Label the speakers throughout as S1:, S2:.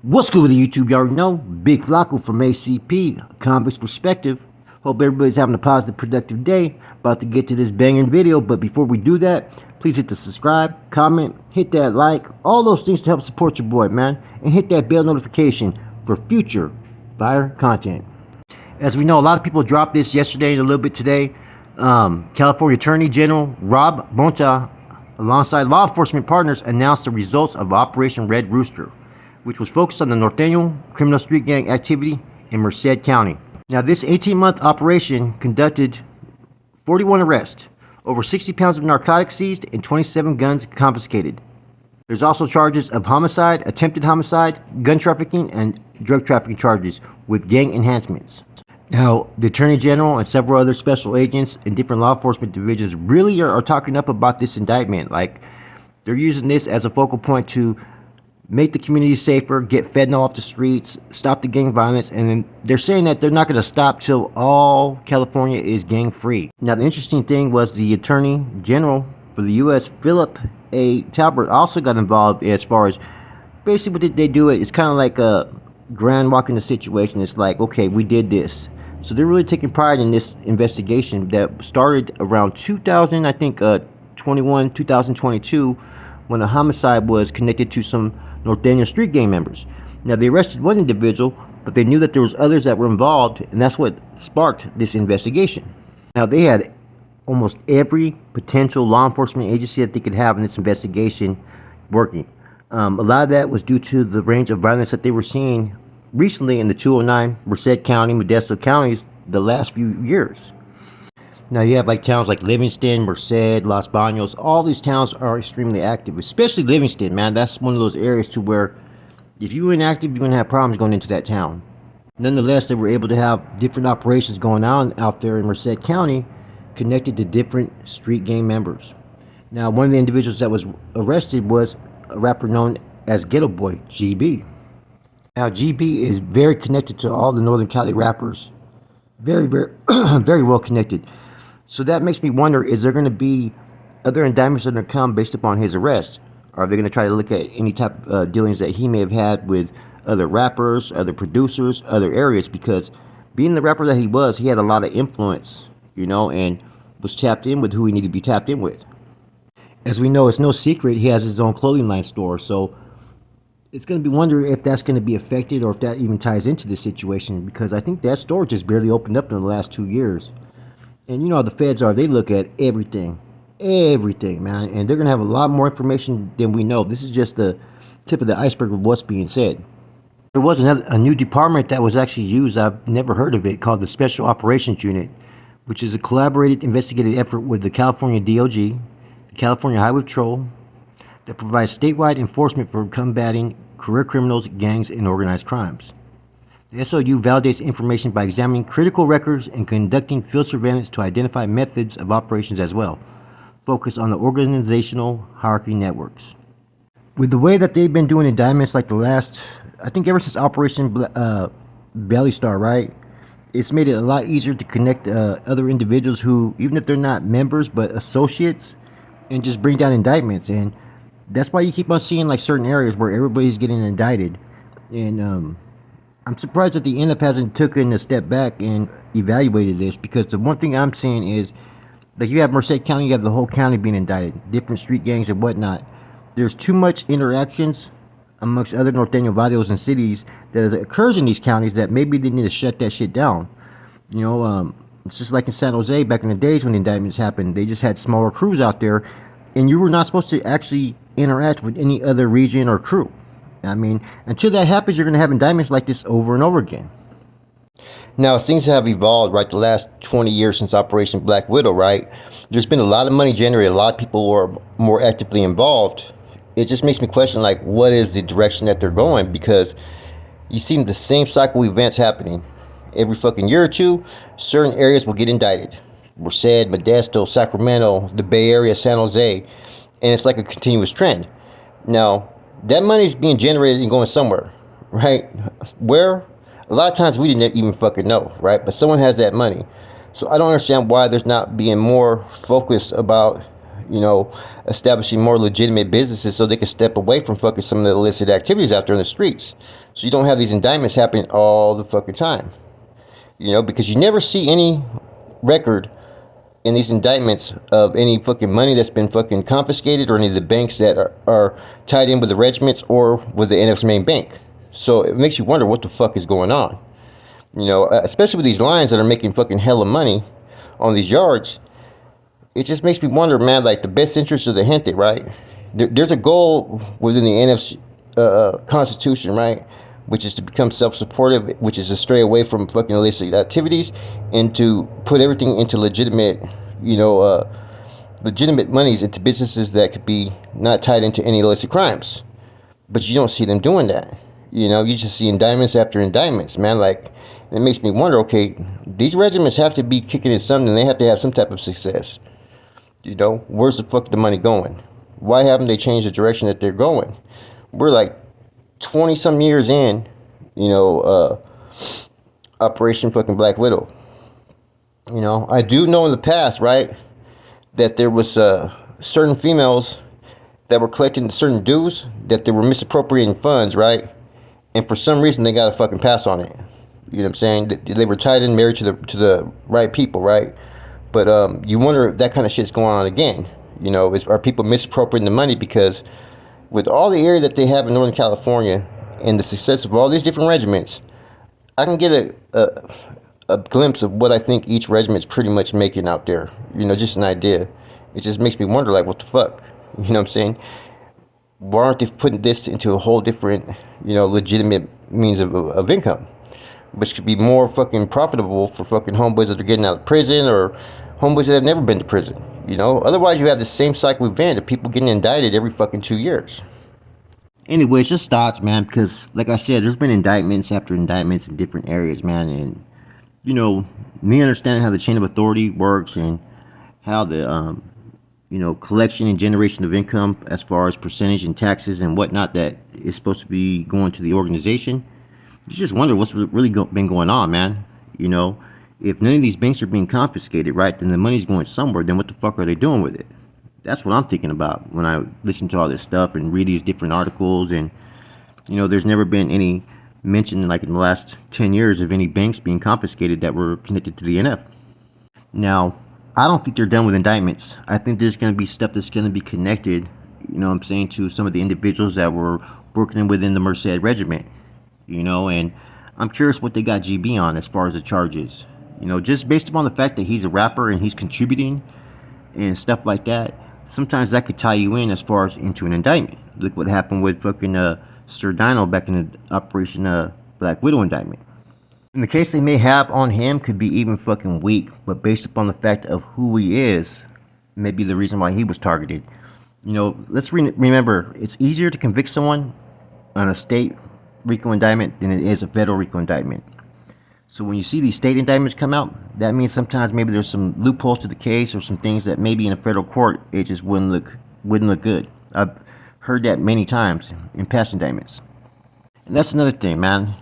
S1: What's good with the YouTube? You already know. Big Flacco from ACP, Convicts Perspective. Hope everybody's having a positive, productive day. About to get to this banging video, but before we do that, please hit the subscribe, comment, hit that like, all those things to help support your boy, man. And hit that bell notification for future fire content. As we know, a lot of people dropped this yesterday and a little bit today. California Attorney General Rob Bonta, alongside law enforcement partners, announced the results of Operation Red Rooster, which was focused on the Norteño criminal street gang activity in Merced County. Now, this 18-month operation conducted 41 arrests, over 60 pounds of narcotics seized, and 27 guns confiscated. There's also charges of homicide, attempted homicide, gun trafficking, and drug trafficking charges with gang enhancements. Now, the Attorney General and several other special agents and different law enforcement divisions really are talking up about this indictment. Like, they're using this as a focal point to make the community safer, get fentanyl off the streets, stop the gang violence, and then they're saying that they're not going to stop till all California is gang free. Now, the interesting thing was the Attorney General for the U.S., Philip A. Talbert, also got involved as far as basically what they do. It's kind of like a grand walk in the situation. It's like, okay, we did this. So they're really taking pride in this investigation that started around 2022, when a homicide was connected to some Norteño street gang members. Now, they arrested one individual, but they knew that there was others that were involved, and that's what sparked this investigation. Now, they had almost every potential law enforcement agency that they could have in this investigation working. A lot of that was due to the range of violence that they were seeing recently in the 209, Merced County, Modesto counties the last few years. Now, you have like towns like Livingston, Merced, Los Banos. All these towns are extremely active, especially Livingston, man. That's one of those areas to where if you're inactive, you're going to have problems going into that town. Nonetheless, they were able to have different operations going on out there in Merced County connected to different street gang members. Now, one of the individuals that was arrested was a rapper known as Ghetto Boy, GB. Now, GB is very connected to all the Northern Cali rappers. Very, very, very well connected. So that makes me wonder, is there going to be other indictments that are going to come based upon his arrest? Or are they going to try to look at any type of dealings that he may have had with other rappers, other producers, other areas? Because being the rapper that he was, he had a lot of influence, you know, and was tapped in with who he needed to be tapped in with. As we know, it's no secret, he has his own clothing line store. So it's going to be wondering if that's going to be affected or if that even ties into this situation. Because I think that store just barely opened up in the last 2 years. And you know how the feds are. They look at everything, man. And they're going to have a lot more information than we know. This is just the tip of the iceberg of what's being said. There was a new department that was actually used. I've never heard of it, called the Special Operations Unit, which is a collaborated investigative effort with the California DOG, the California Highway Patrol, that provides statewide enforcement for combating career criminals, gangs, and organized crimes. The SOU validates information by examining critical records and conducting field surveillance to identify methods of operations as well. Focus on the organizational hierarchy networks. With the way that they've been doing indictments like the last, I think ever since Operation Belly Star, right? It's made it a lot easier to connect other individuals who, even if they're not members, but associates, and just bring down indictments. And that's why you keep on seeing like certain areas where everybody's getting indicted. And I'm surprised that the NF hasn't taken a step back and evaluated this, because the one thing I'm seeing is that you have Merced County, you have the whole county being indicted, different street gangs and whatnot. There's too much interactions amongst other Norteño barrios and cities that occurs in these counties that maybe they need to shut that shit down. You know, it's just like in San Jose back in the days when the indictments happened. They just had smaller crews out there, and you were not supposed to actually interact with any other region or crew. I mean, until that happens, you're going to have indictments like this over and over again. Now, things have evolved, right, the last 20 years since Operation Black Widow, right? There's been a lot of money generated. A lot of people were more actively involved. It just makes me question, like, what is the direction that they're going? Because you see the same cycle of events happening. Every fucking year or two, certain areas will get indicted. Merced, Modesto, Sacramento, the Bay Area, San Jose. And it's like a continuous trend. Now, that money is being generated and going somewhere, right? Where? A lot of times we didn't even fucking know, right? But someone has that money. So I don't understand why there's not being more focus about, you know, establishing more legitimate businesses so they can step away from fucking some of the illicit activities out there in the streets. So you don't have these indictments happening all the fucking time. You know, because you never see any record in these indictments of any fucking money that's been fucking confiscated, or any of the banks that are tied in with the regiments or with the NF's main bank. So it makes you wonder what the fuck is going on. You know, especially with these lines that are making fucking hella money on these yards. It just makes me wonder, man, like the best interest of the gente, right? There's a goal within the NF's constitution, right? Which is to become self-supportive, which is to stray away from fucking illicit activities and to put everything into legitimate, legitimate monies into businesses that could be not tied into any illicit crimes. But you don't see them doing that. You know, you just see indictments after indictments, man. Like, it makes me wonder, okay, these regiments have to be kicking in something. They have to have some type of success. You know, where's the fuck the money going? Why haven't they changed the direction that they're going? We're like 20 some years in, Operation fucking Black Widow. You know, I do know in the past, right, that there was certain females that were collecting certain dues, that they were misappropriating funds, right? And for some reason they got a fucking pass on it. You know what I'm saying? They were tied in, married to the right people, right? But you wonder if that kind of shit's going on again. You know, are people misappropriating the money? Because with all the area that they have in Northern California and the success of all these different regiments, I can get a glimpse of what I think each regiment's pretty much making out there. You know, just an idea. It just makes me wonder, like, what the fuck? You know what I'm saying? Why aren't they putting this into a whole different, legitimate means of income? Which could be more fucking profitable for fucking homeboys that are getting out of prison, or homeboys that have never been to prison. You know, otherwise you have the same cycle event of people getting indicted every fucking 2 years. Anyway, it's just thoughts, man, because like I said, there's been indictments after indictments in different areas, man, and me understanding how the chain of authority works and how the collection and generation of income as far as percentage and taxes and whatnot that is supposed to be going to the organization. You just wonder what's really been going on, man. You know, if none of these banks are being confiscated, right, then the money's going somewhere. Then what the fuck are they doing with it? That's what I'm thinking about when I listen to all this stuff and read these different articles. And, there's never been any mention, like in the last 10 years, of any banks being confiscated that were connected to the NF. Now, I don't think they're done with indictments. I think there's going to be stuff that's going to be connected, to some of the individuals that were working within the Merced Regiment. And I'm curious what they got GB on as far as the charges. Just based upon the fact that he's a rapper and he's contributing and stuff like that, sometimes that could tie you in as far as into an indictment. Look what happened with fucking Sir Dino back in the Operation Black Widow indictment. And the case they may have on him could be even fucking weak, but based upon the fact of who he is, maybe the reason why he was targeted. Let's remember, it's easier to convict someone on a state RICO indictment than it is a federal RICO indictment. So when you see these state indictments come out, that means sometimes maybe there's some loopholes to the case or some things that maybe in a federal court it just wouldn't look good. I've heard that many times in past indictments. And that's another thing, man.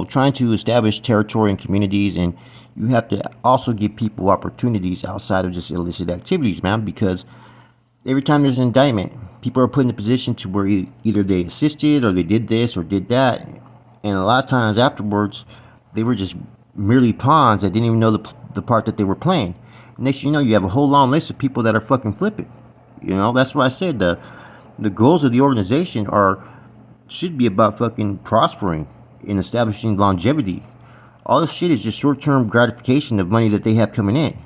S1: Trying to establish territory and communities, and you have to also give people opportunities outside of just illicit activities, man, because every time there's an indictment, people are put in a position to where either they assisted or they did this or did that, and a lot of times afterwards they were just merely pawns that didn't even know the part that they were playing. Next you know, you have a whole long list of people that are fucking flipping. That's why I said the goals of the organization should be about fucking prospering and establishing longevity. All this shit is just short-term gratification of money that they have coming in,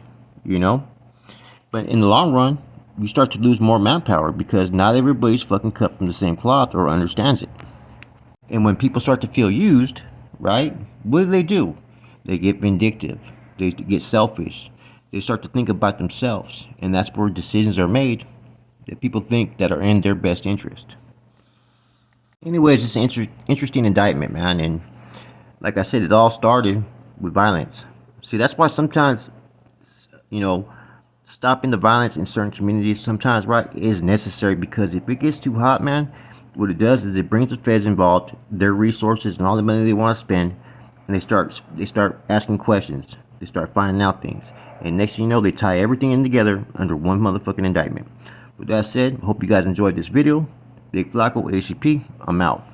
S1: but in the long run you start to lose more manpower because not everybody's fucking cut from the same cloth or understands it. And when people start to feel used, right, what do? They get vindictive. They get selfish. They start to think about themselves. And that's where decisions are made that people think that are in their best interest. Anyways, it's an interesting indictment, man. And like I said, it all started with violence. See, that's why sometimes, stopping the violence in certain communities sometimes, right, is necessary, because if it gets too hot, man, what it does is it brings the feds involved, their resources and all the money they want to spend, and they start asking questions. They start finding out things, and next thing you know, they tie everything in together under one motherfucking indictment. With that said, I hope you guys enjoyed this video. Big Flacco, ACP, I'm out.